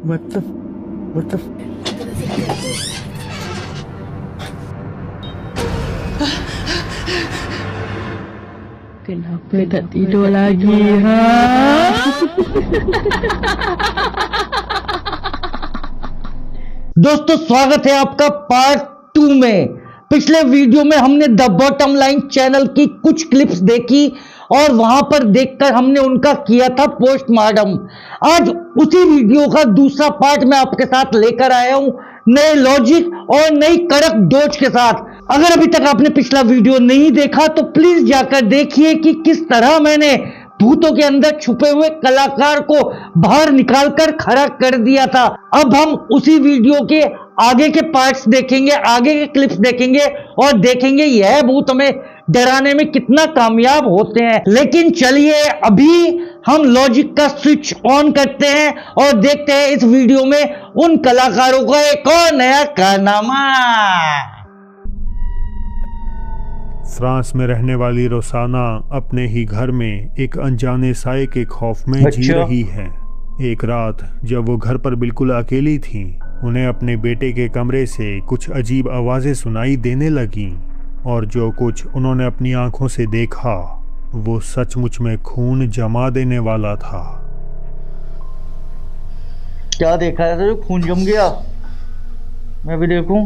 What the Kenapa tak tidur lagi, ha? दोस्तों स्वागत है आपका पार्ट 2 में। पिछले वीडियो में हमने द बॉटम लाइन चैनल की कुछ क्लिप्स देखी और वहां पर देखकर हमने उनका किया था पोस्टमार्टम। आज उसी वीडियो का दूसरा पार्ट मैं आपके साथ लेकर आया हूं, नए लॉजिक और नई कड़क डोज के साथ। अगर अभी तक आपने पिछला वीडियो नहीं देखा तो प्लीज जाकर देखिए कि किस तरह मैंने भूतों के अंदर छुपे हुए कलाकार को बाहर निकालकर खड़ा कर दिया था। अब हम उसी वीडियो के आगे के पार्ट्स देखेंगे, आगे के क्लिप्स देखेंगे और देखेंगे यह भूत हमें डराने में कितना कामयाब होते हैं। लेकिन चलिए अभी हम लॉजिक का स्विच ऑन करते हैं और देखते हैं इस वीडियो में उन कलाकारों का एक और नया कारनामा। फ्रांस में रहने वाली रोसाना अपने ही घर में एक अनजाने साए के खौफ में जी रही है। एक रात जब वो घर पर बिल्कुल अकेली थीं, उन्हें अपने बेटे के कमरे से कुछ अजीब आवाजें सुनाई देने लगीं और जो कुछ उन्होंने अपनी आंखों से देखा वो सचमुच में खून जमा देने वाला था। क्या देखा है तो खून जम गया? मैं भी देखूं।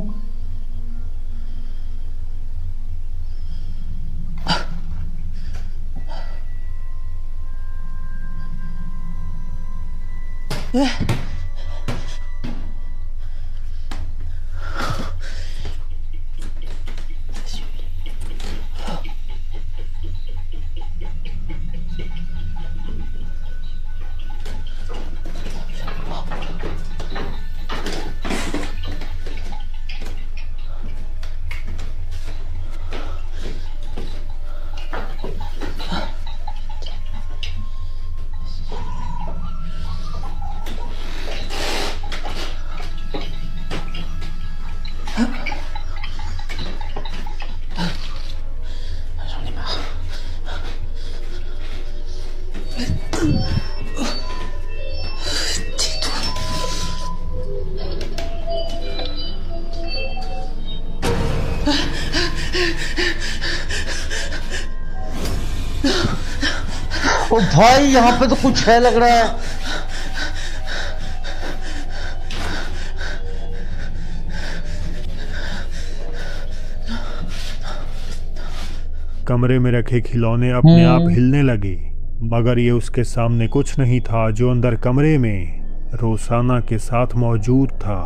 ओ भाई यहाँ पे तो कुछ है लग रहा है। कमरे में रखे खिलौने अपने आप हिलने लगे, मगर ये उसके सामने कुछ नहीं था जो अंदर कमरे में रोसाना के साथ मौजूद था।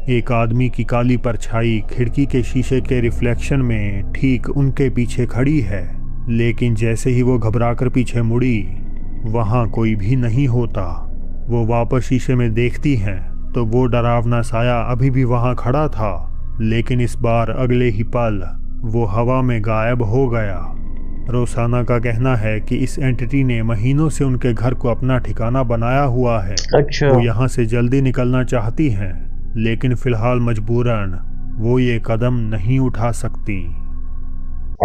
एक आदमी की काली परछाई खिड़की के शीशे के रिफ्लेक्शन में ठीक उनके पीछे खड़ी है, लेकिन जैसे ही वो घबराकर पीछे मुड़ी वहां कोई भी नहीं होता। वो वापस शीशे में देखती हैं तो वो डरावना साया अभी भी वहां खड़ा था, लेकिन इस बार अगले ही पल वो हवा में गायब हो गया। रोसाना का कहना है कि इस एंटिटी ने महीनों से उनके घर को अपना ठिकाना बनाया हुआ है। अच्छा। वो यहाँ से जल्दी निकलना चाहती हैं, लेकिन फिलहाल मजबूरन वो ये कदम नहीं उठा सकती।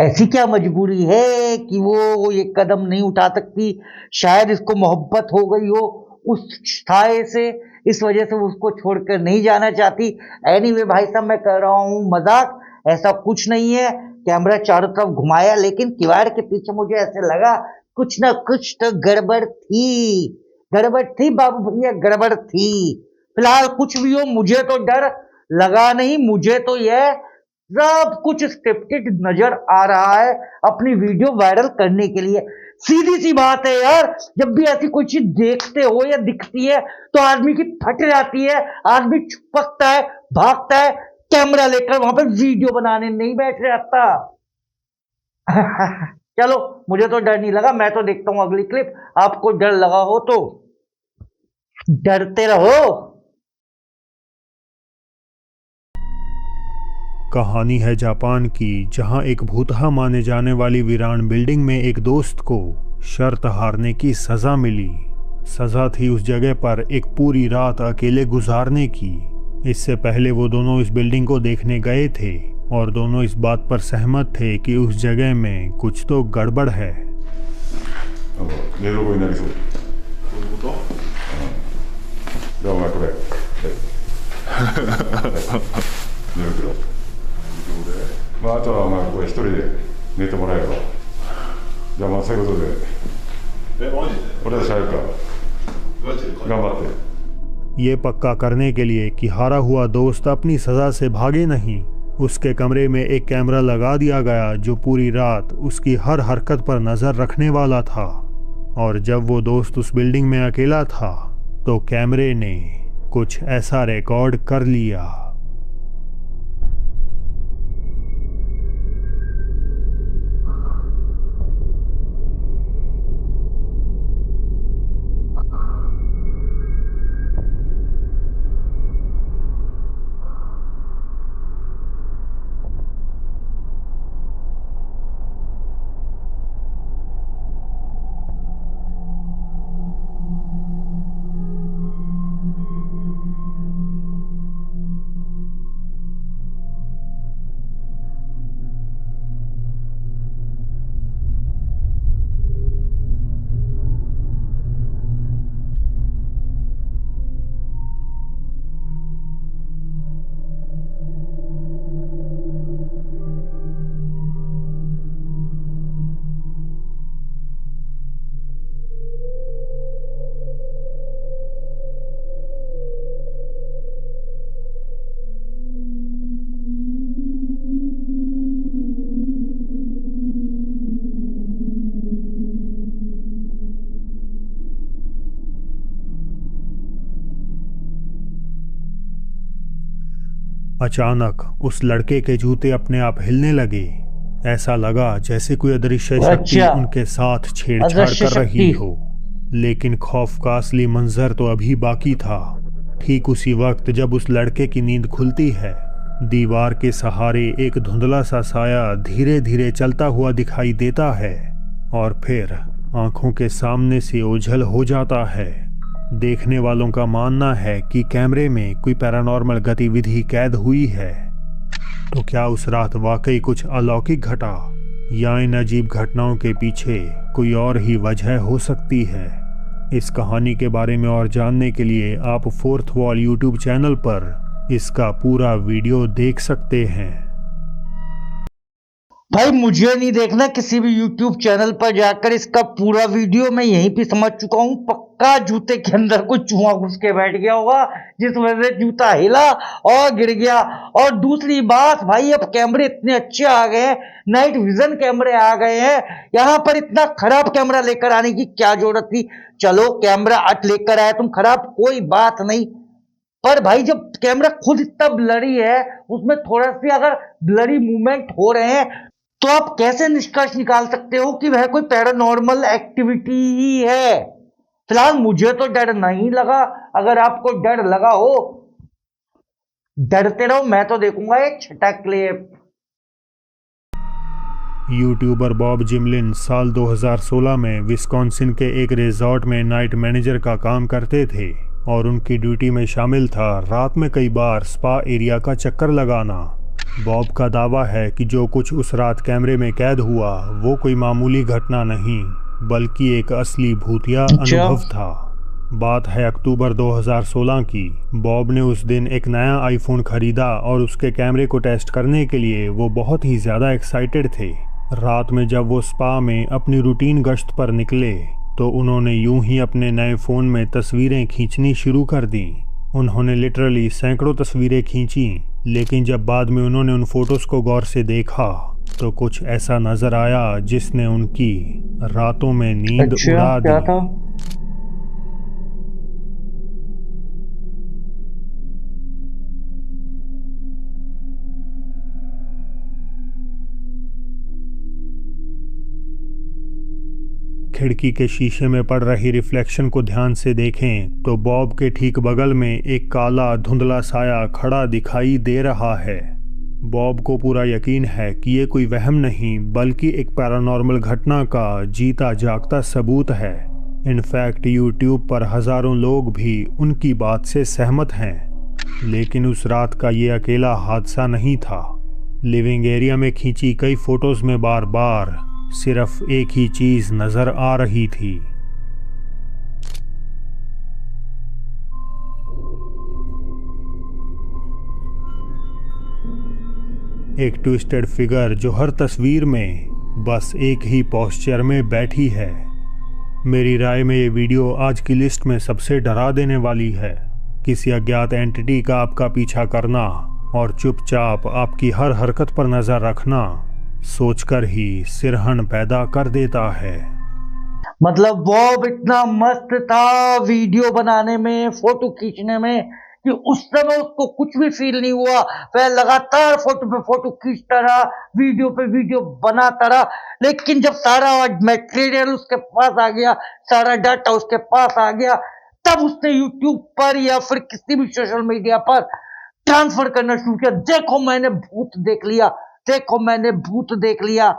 ऐसी क्या मजबूरी है कि वो ये कदम नहीं उठा सकती? शायद इसको मोहब्बत हो गई हो उस साए से, इस वजह से वो उसको छोड़कर नहीं जाना चाहती। एनीवे भाई साहब, मैं कर रहा हूँ मजाक, ऐसा कुछ नहीं है। कैमरा चारों तरफ घुमाया, लेकिन किवाड़ के पीछे मुझे ऐसे लगा कुछ ना कुछ तो गड़बड़ थी बाबू भैया, गड़बड़ थी। फिलहाल कुछ भी हो, मुझे तो डर लगा नहीं। मुझे तो यह सब कुछ स्क्रिप्टेड नजर आ रहा है अपनी वीडियो वायरल करने के लिए। सीधी सी बात है यार, जब भी ऐसी कोई चीज देखते हो या दिखती है तो आदमी की फट जाती है, आदमी छुपकता है, भागता है, कैमरा लेकर वहां पर वीडियो बनाने नहीं बैठ रहता। चलो, मुझे तो डर नहीं लगा, मैं तो देखता हूं अगली क्लिप। आपको डर लगा हो तो डरते रहो। कहानी है जापान की, जहां एक भूतहा माने जाने वाली वीरान बिल्डिंग में एक दोस्त को शर्त हारने की सजा मिली। सजा थी उस जगह पर एक पूरी रात अकेले गुजारने की। इससे पहले वो दोनों इस बिल्डिंग को देखने गए थे और दोनों इस बात पर सहमत थे कि उस जगह में कुछ तो गड़बड़ है।寝床になりそう。どういうこと？じゃあお前これ寝袋まああとはお前ここで一人で寝てもらえばじゃあまあそういうことでマジで俺たち入るから頑張って ये पक्का करने के लिए कि हारा हुआ दोस्त अपनी सज़ा से भागे नहीं, उसके कमरे में एक कैमरा लगा दिया गया जो पूरी रात उसकी हर हरकत पर नज़र रखने वाला था। और जब वो दोस्त उस बिल्डिंग में अकेला था तो कैमरे ने कुछ ऐसा रिकॉर्ड कर लिया। अचानक उस लड़के के जूते अपने आप हिलने लगे। ऐसा लगा जैसे कोई अदृश्य शक्ति उनके साथ छेड़छाड़ कर रही हो। लेकिन खौफ का असली मंजर तो अभी बाकी था। ठीक उसी वक्त जब उस लड़के की नींद खुलती है, दीवार के सहारे एक धुंधला सा साया धीरे धीरे चलता हुआ दिखाई देता है और फिर आंखों के सामने से ओझल हो जाता है। देखने वालों का मानना है कि कैमरे में कोई पैरानॉर्मल गतिविधि कैद हुई है। तो क्या उस रात वाकई कुछ अलौकिक घटा या इन अजीब घटनाओं के पीछे कोई और ही वजह हो सकती है? इस कहानी के बारे में और जानने के लिए आप फोर्थ वॉल यूट्यूब चैनल पर इसका पूरा वीडियो देख सकते हैं। भाई मुझे नहीं देखना किसी भी YouTube चैनल पर जाकर इसका पूरा वीडियो, मैं यहीं पे समझ चुका हूँ पक्का जूते के अंदर कोई चूहा घुस के बैठ गया होगा जिस वजह से जूता हिला और गिर गया। और दूसरी बात भाई, अब कैमरे इतने अच्छे आ गए हैं, नाइट विजन कैमरे आ गए हैं, यहाँ पर इतना खराब कैमरा लेकर आने की क्या जरूरत थी? चलो कैमरा लेकर आए तुम खराब, कोई बात नहीं, पर भाई जब कैमरा खुद इतना ब्लरी है, उसमें थोड़ा सी अगर ब्लरी मूवमेंट हो रहे हैं तो आप कैसे निष्कर्ष निकाल सकते हो कि वह कोई पैरानॉर्मल एक्टिविटी ही है? फिलहाल मुझे तो डर नहीं लगा। अगर आपको डर लगा हो डरते रहो, मैं तो देखूंगा एक छठा क्लिप। यूट्यूबर बॉब जिमलिन साल 2016 में विस्कॉन्सिन के एक रिजॉर्ट में नाइट मैनेजर का काम करते थे और उनकी ड्यूटी में शामिल था रात में कई बार स्पा एरिया का चक्कर लगाना। बॉब का दावा है कि जो कुछ उस रात कैमरे में कैद हुआ वो कोई मामूली घटना नहीं बल्कि एक असली भूतिया अनुभव था। बात है अक्टूबर 2016 की। बॉब ने उस दिन एक नया आईफोन खरीदा और उसके कैमरे को टेस्ट करने के लिए वो बहुत ही ज़्यादा एक्साइटेड थे। रात में जब वो स्पा में अपनी रूटीन गश्त पर निकले तो उन्होंने यूं ही अपने नए फ़ोन में तस्वीरें खींचनी शुरू कर दी। उन्होंने लिटरली सैकड़ों तस्वीरें खींची, लेकिन जब बाद में उन्होंने उन फोटोज़ को गौर से देखा तो कुछ ऐसा नज़र आया जिसने उनकी रातों में नींद उड़ा दी। क्या था? खिड़की के शीशे में पड़ रही रिफ्लेक्शन को ध्यान से देखें तो बॉब के ठीक बगल में एक काला धुंधला साया खड़ा दिखाई दे रहा है। बॉब को पूरा यकीन है कि ये कोई वहम नहीं बल्कि एक पैरानॉर्मल घटना का जीता जागता सबूत है। इनफैक्ट यूट्यूब पर हज़ारों लोग भी उनकी बात से सहमत हैं। लेकिन उस रात का ये अकेला हादसा नहीं था। लिविंग एरिया में खींची कई फोटोज़ में बार बार सिर्फ एक ही चीज़ नज़र आ रही थी। एक ट्विस्टेड फिगर जो हर तस्वीर में बस एक ही पोस्चर में बैठी है। मेरी राय में ये वीडियो आज की लिस्ट में सबसे डरा देने वाली है। किसी अज्ञात एंटिटी का आपका पीछा करना और चुपचाप आपकी हर हरकत पर नजर रखना सोचकर ही सिरहन पैदा कर देता है। मतलब बॉब इतना मस्त था वीडियो बनाने में, फोटो खींचने में, कि उस समय उसको कुछ भी फील नहीं हुआ। वह लगातार फोटो पे फोटो खींचता रहा, वीडियो पे वीडियो बनाता रहा। लेकिन जब सारा मटेरियल उसके पास आ गया, सारा डाटा उसके पास आ गया, तब उसने यूट्यूब पर या फिर किसी भी सोशल मीडिया पर ट्रांसफर करना शुरू किया। देखो मैंने भूत देख लिया, देखो मैंने भूत देख लिया।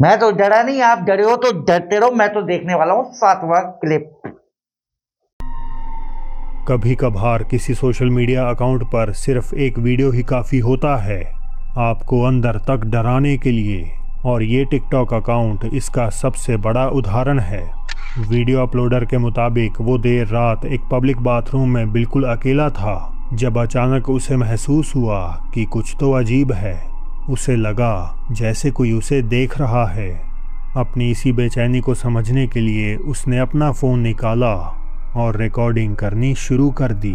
मैं तो डरा नहीं, आप डरे हो तो डरते रहो। मैं तो देखने वाला हूं 7वां क्लिप। कभी कभार किसी सोशल मीडिया अकाउंट पर सिर्फ एक वीडियो ही काफ़ी होता है आपको अंदर तक डराने के लिए, और ये टिकटॉक अकाउंट इसका सबसे बड़ा उदाहरण है। वीडियो अपलोडर के मुताबिक वो देर रात एक पब्लिक बाथरूम में बिल्कुल अकेला था जब अचानक उसे महसूस हुआ कि कुछ तो अजीब है। उसे लगा जैसे कोई उसे देख रहा है। अपनी इसी बेचैनी को समझने के लिए उसने अपना फ़ोन निकाला और रिकॉर्डिंग करनी शुरू कर दी।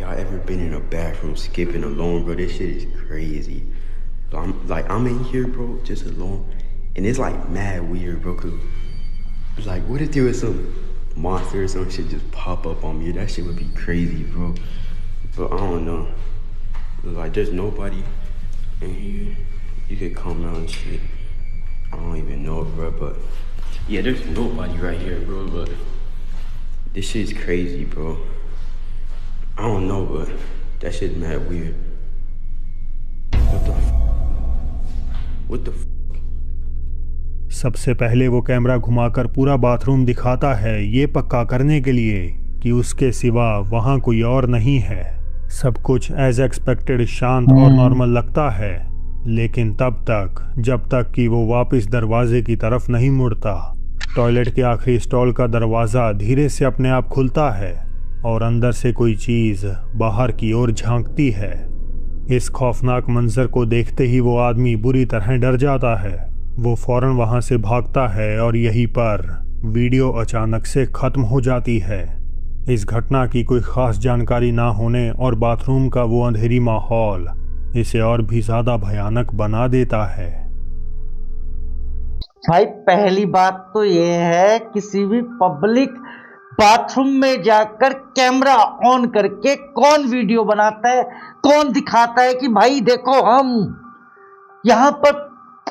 Y'all ever been in a bathroom skipping alone, bro? This shit is crazy. So I'm in here, bro, just alone, and it's like mad weird, bro. Cause it's like, what if there was some monster or some shit just pop up on me? That shit would be crazy, bro. But I don't know. Like, there's nobody in here. You could come out and shit. I don't even know, bro. But yeah, there's nobody right here, bro. But this shit's crazy, bro. I don't know, but that shit's mad weird. What the सबसे पहले वो camera घुमाकर पूरा bathroom दिखाता है, ये पक्का करने के लिए कि उसके सिवा वहाँ कोई और नहीं है। सब कुछ एज एक्सपेक्टेड शांत और नॉर्मल लगता है, लेकिन जब तक कि वो वापस दरवाजे की तरफ नहीं मुड़ता। टॉयलेट के आखिरी स्टॉल का दरवाज़ा धीरे से अपने आप खुलता है और अंदर से कोई चीज़ बाहर की ओर झांकती है। इस खौफनाक मंजर को देखते ही वो आदमी बुरी तरह डर जाता है। वो फौरन वहाँ से भागता है और यहीं पर वीडियो अचानक से ख़त्म हो जाती है। इस घटना की कोई ख़ास जानकारी ना होने और बाथरूम का वो अंधेरी माहौल इसे और भी ज़्यादा भयानक बना देता है। भाई पहली बात तो ये है, किसी भी पब्लिक बाथरूम में जाकर कैमरा ऑन करके कौन वीडियो बनाता है, कौन दिखाता है कि भाई देखो हम यहाँ पर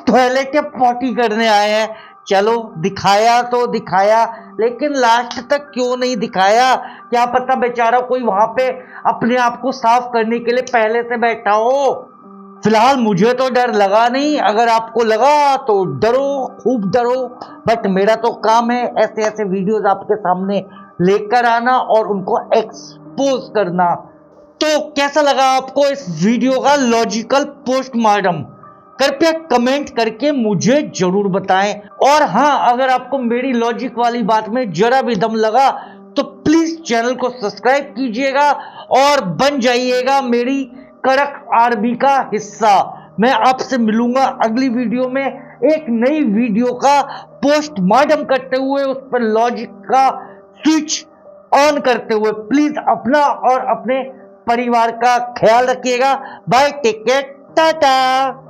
टॉयलेट या पॉटी करने आए हैं। चलो दिखाया तो दिखाया, लेकिन लास्ट तक क्यों नहीं दिखाया? क्या पता बेचारा कोई वहां पे अपने आप को साफ करने के लिए पहले से बैठा हो। फिलहाल मुझे तो डर लगा नहीं, अगर आपको लगा तो डरो, खूब डरो। बट मेरा तो काम है ऐसे ऐसे वीडियोस आपके सामने लेकर आना और उनको एक्सपोज करना। तो कैसा लगा आपको इस वीडियो का लॉजिकल पोस्टमार्टम? कृपया कमेंट करके मुझे जरूर बताएं। और हाँ, अगर आपको मेरी लॉजिक वाली बात में जरा भी दम लगा तो प्लीज चैनल को सब्सक्राइब कीजिएगा और बन जाइएगा मेरी कड़क आर्मी का हिस्सा। मैं आपसे मिलूंगा अगली वीडियो में एक नई वीडियो का पोस्टमार्टम करते हुए, उस पर लॉजिक का स्विच ऑन करते हुए। प्लीज अपना और अपने परिवार का ख्याल रखिएगा। Bye, take care, Tata.